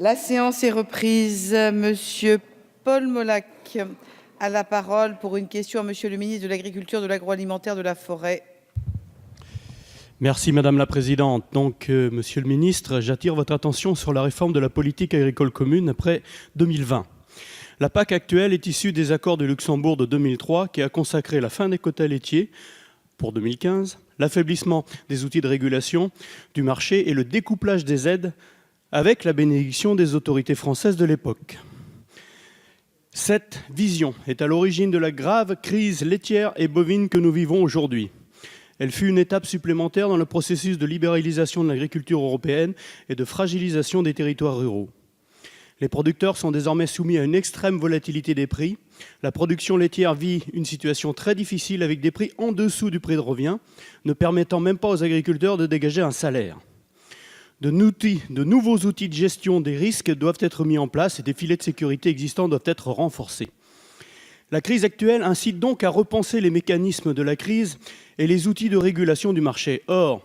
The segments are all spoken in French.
La séance est reprise. Monsieur Paul Molac a la parole pour une question à Monsieur le ministre de l'Agriculture, de l'Agroalimentaire, de la Forêt. Merci Madame la Présidente. Monsieur le Ministre, j'attire votre attention sur la réforme de la politique agricole commune après 2020. La PAC actuelle est issue des accords de Luxembourg de 2003 qui a consacré la fin des quotas laitiers pour 2015, l'affaiblissement des outils de régulation du marché et le découplage des aides avec la bénédiction des autorités françaises de l'époque. Cette vision est à l'origine de la grave crise laitière et bovine que nous vivons aujourd'hui. Elle fut une étape supplémentaire dans le processus de libéralisation de l'agriculture européenne et de fragilisation des territoires ruraux. Les producteurs sont désormais soumis à une extrême volatilité des prix. La production laitière vit une situation très difficile avec des prix en dessous du prix de revient, ne permettant même pas aux agriculteurs de dégager un salaire. De nouveaux outils de gestion des risques doivent être mis en place et des filets de sécurité existants doivent être renforcés. La crise actuelle incite donc à repenser les mécanismes de la crise et les outils de régulation du marché. Or,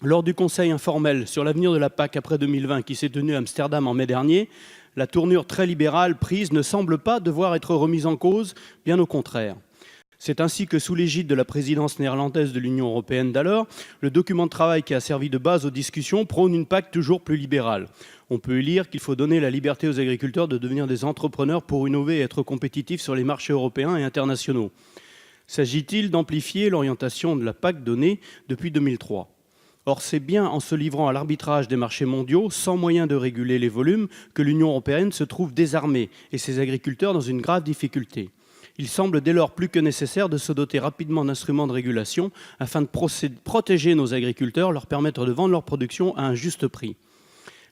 lors du Conseil informel sur l'avenir de la PAC après 2020 qui s'est tenu à Amsterdam en mai dernier, la tournure très libérale prise ne semble pas devoir être remise en cause, bien au contraire. C'est ainsi que, sous l'égide de la présidence néerlandaise de l'Union européenne d'alors, le document de travail qui a servi de base aux discussions prône une PAC toujours plus libérale. On peut y lire qu'il faut donner la liberté aux agriculteurs de devenir des entrepreneurs pour innover et être compétitifs sur les marchés européens et internationaux. S'agit-il d'amplifier l'orientation de la PAC donnée depuis 2003 ? Or, c'est bien en se livrant à l'arbitrage des marchés mondiaux, sans moyen de réguler les volumes, que l'Union européenne se trouve désarmée et ses agriculteurs dans une grave difficulté. Il semble dès lors plus que nécessaire de se doter rapidement d'instruments de régulation afin de protéger nos agriculteurs, leur permettre de vendre leur production à un juste prix.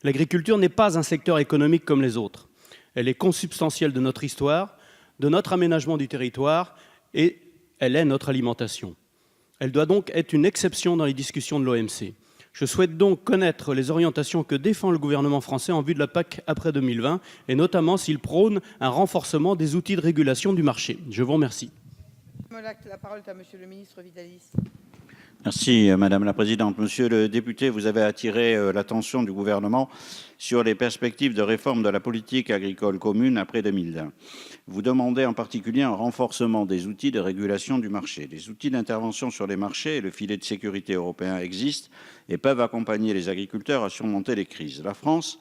L'agriculture n'est pas un secteur économique comme les autres. Elle est consubstantielle de notre histoire, de notre aménagement du territoire et elle est notre alimentation. Elle doit donc être une exception dans les discussions de l'OMC. Je souhaite donc connaître les orientations que défend le gouvernement français en vue de la PAC après 2020, et notamment s'il prône un renforcement des outils de régulation du marché. Je vous remercie. La parole est à Monsieur le ministre Vitalis. Merci Madame la Présidente. Monsieur le député, vous avez attiré l'attention du gouvernement sur les perspectives de réforme de la politique agricole commune après 2020. Vous demandez en particulier un renforcement des outils de régulation du marché. Les outils d'intervention sur les marchés et le filet de sécurité européen existent et peuvent accompagner les agriculteurs à surmonter les crises. La France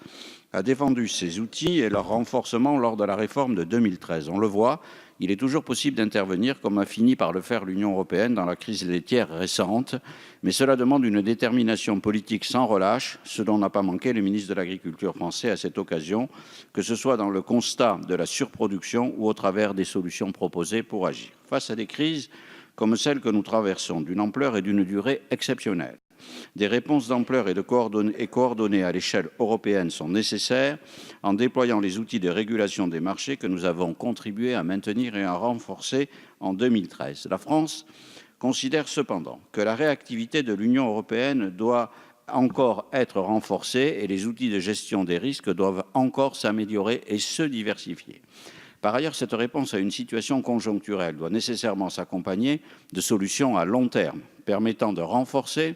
a défendu ces outils et leur renforcement lors de la réforme de 2013. On le voit, il est toujours possible d'intervenir, comme a fini par le faire l'Union européenne dans la crise laitière récente, mais cela demande une détermination politique sans relâche, ce dont n'a pas manqué le ministre de l'Agriculture français à cette occasion, que ce soit dans le constat de la surproduction ou au travers des solutions proposées pour agir. Face à des crises comme celle que nous traversons, d'une ampleur et d'une durée exceptionnelles, des réponses d'ampleur et coordonnées à l'échelle européenne sont nécessaires en déployant les outils de régulation des marchés que nous avons contribué à maintenir et à renforcer en 2013. La France considère cependant que la réactivité de l'Union européenne doit encore être renforcée et les outils de gestion des risques doivent encore s'améliorer et se diversifier. Par ailleurs, cette réponse à une situation conjoncturelle doit nécessairement s'accompagner de solutions à long terme, permettant de renforcer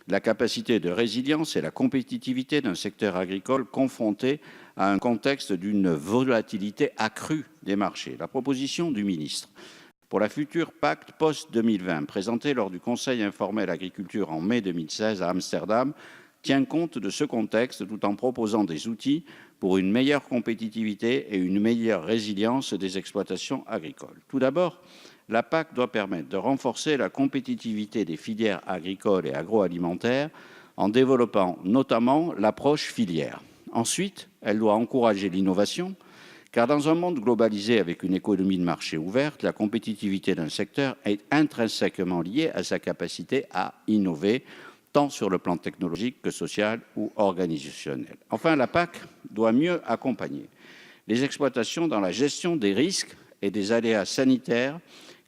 la capacité de résilience et la compétitivité d'un secteur agricole confronté à un contexte d'une volatilité accrue des marchés. La proposition du ministre pour la future PAC post-2020, présentée lors du Conseil informel agriculture en mai 2016 à Amsterdam, tient compte de ce contexte tout en proposant des outils pour une meilleure compétitivité et une meilleure résilience des exploitations agricoles. Tout d'abord, la PAC doit permettre de renforcer la compétitivité des filières agricoles et agroalimentaires en développant notamment l'approche filière. Ensuite, elle doit encourager l'innovation, car dans un monde globalisé avec une économie de marché ouverte, la compétitivité d'un secteur est intrinsèquement liée à sa capacité à innover, tant sur le plan technologique que social ou organisationnel. Enfin, la PAC doit mieux accompagner les exploitations dans la gestion des risques et des aléas sanitaires,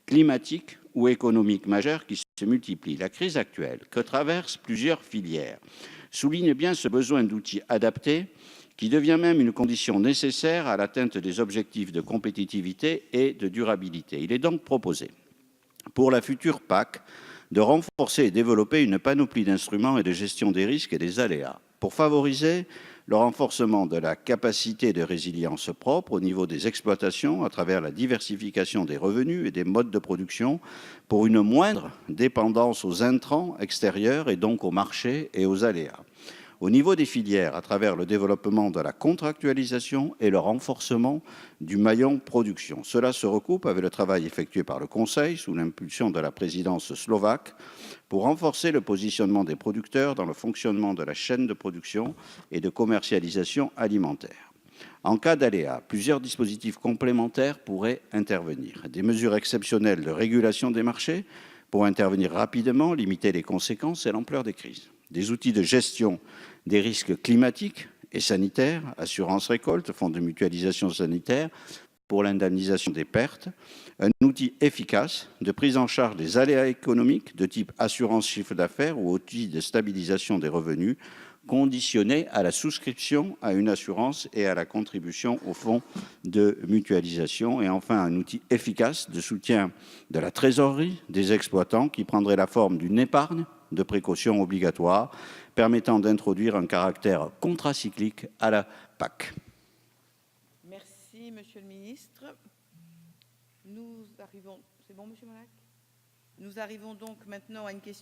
climatiques ou économiques majeurs qui se multiplient. La crise actuelle que traversent plusieurs filières souligne bien ce besoin d'outils adaptés qui devient même une condition nécessaire à l'atteinte des objectifs de compétitivité et de durabilité. Il est donc proposé, pour la future PAC, de renforcer et développer une panoplie d'instruments et de gestion des risques et des aléas. Pour favoriser le renforcement de la capacité de résilience propre au niveau des exploitations à travers la diversification des revenus et des modes de production pour une moindre dépendance aux intrants extérieurs et donc aux marchés et aux aléas. Au niveau des filières, à travers le développement de la contractualisation et le renforcement du maillon production. Cela se recoupe avec le travail effectué par le Conseil, sous l'impulsion de la présidence slovaque, pour renforcer le positionnement des producteurs dans le fonctionnement de la chaîne de production et de commercialisation alimentaire. En cas d'aléa, plusieurs dispositifs complémentaires pourraient intervenir. Des mesures exceptionnelles de régulation des marchés pour intervenir rapidement, limiter les conséquences et l'ampleur des crises. Des outils de gestion des risques climatiques et sanitaires, assurance récolte, fonds de mutualisation sanitaire pour l'indemnisation des pertes, un outil efficace de prise en charge des aléas économiques de type assurance chiffre d'affaires ou outil de stabilisation des revenus conditionné à la souscription à une assurance et à la contribution au fonds de mutualisation. Et enfin, un outil efficace de soutien de la trésorerie des exploitants qui prendrait la forme d'une épargne de précaution obligatoire permettant d'introduire un caractère contracyclique à la PAC. Merci, Monsieur le Ministre. Nous arrivons donc maintenant à une question